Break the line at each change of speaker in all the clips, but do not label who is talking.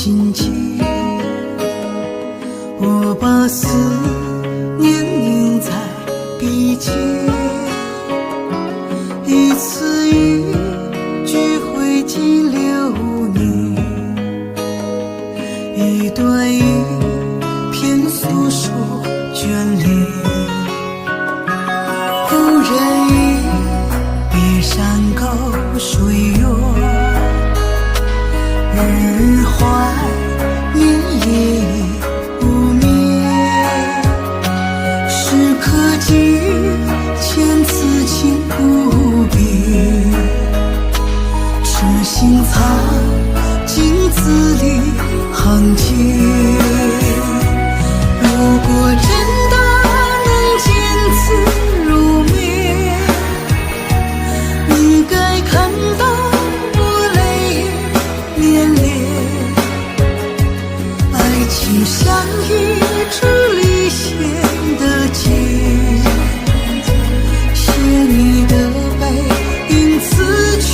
心间，我把思念凝在笔尖，一字一句汇进流年，一段一篇诉说眷恋。故人已别山高水远，日怀念夜无眠，时刻记千此情不变，痴心藏镜子里行间。如果真的能见此如面，你该看到我泪涟涟，爱情像一支离弦的箭，写你的背影此去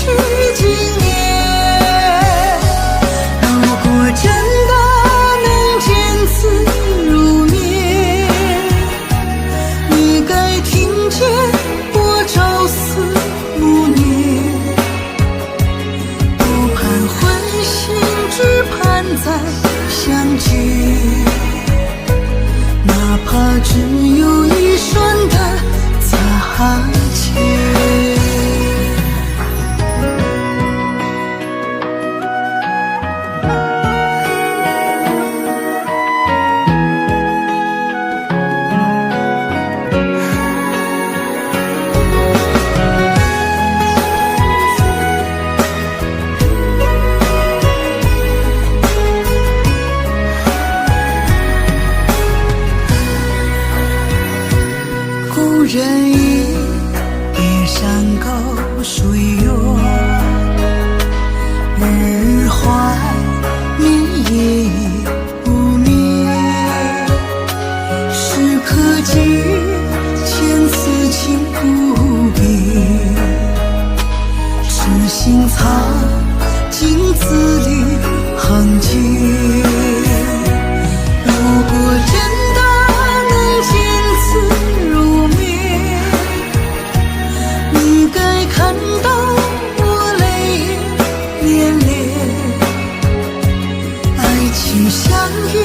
经年。如果真的能见此如面，你该听见我朝思暮念，不盼魂心，只盼再相见，哪怕只有一瞬的擦肩。故人已别山高水远，日怀念夜无眠，时刻记千此情不变，痴心藏镜子里行间。如果真的能见此如面，你该看到我泪涟涟，爱情像一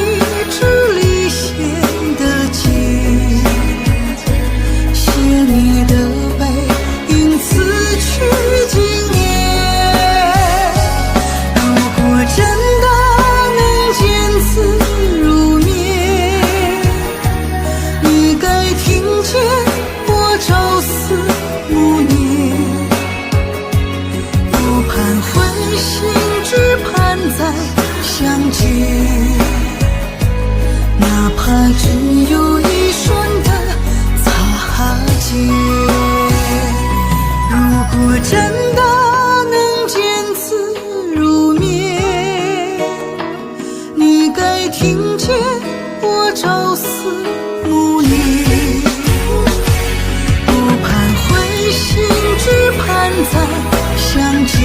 支离弦的箭，写你的背影此去经年。如果真的能见此如面，你该听见我朝思暮念，不盼魂心，只盼再相见，哪怕只有一瞬的擦肩。如果真的能见此如面，你该听见我朝思暮念，不盼魂心，只盼再相见，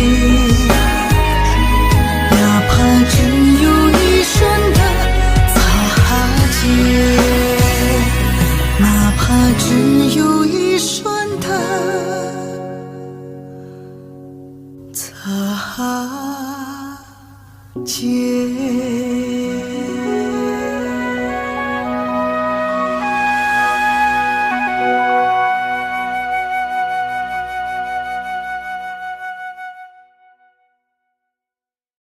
哪怕只有一瞬的擦肩，哪怕只有一瞬的擦肩。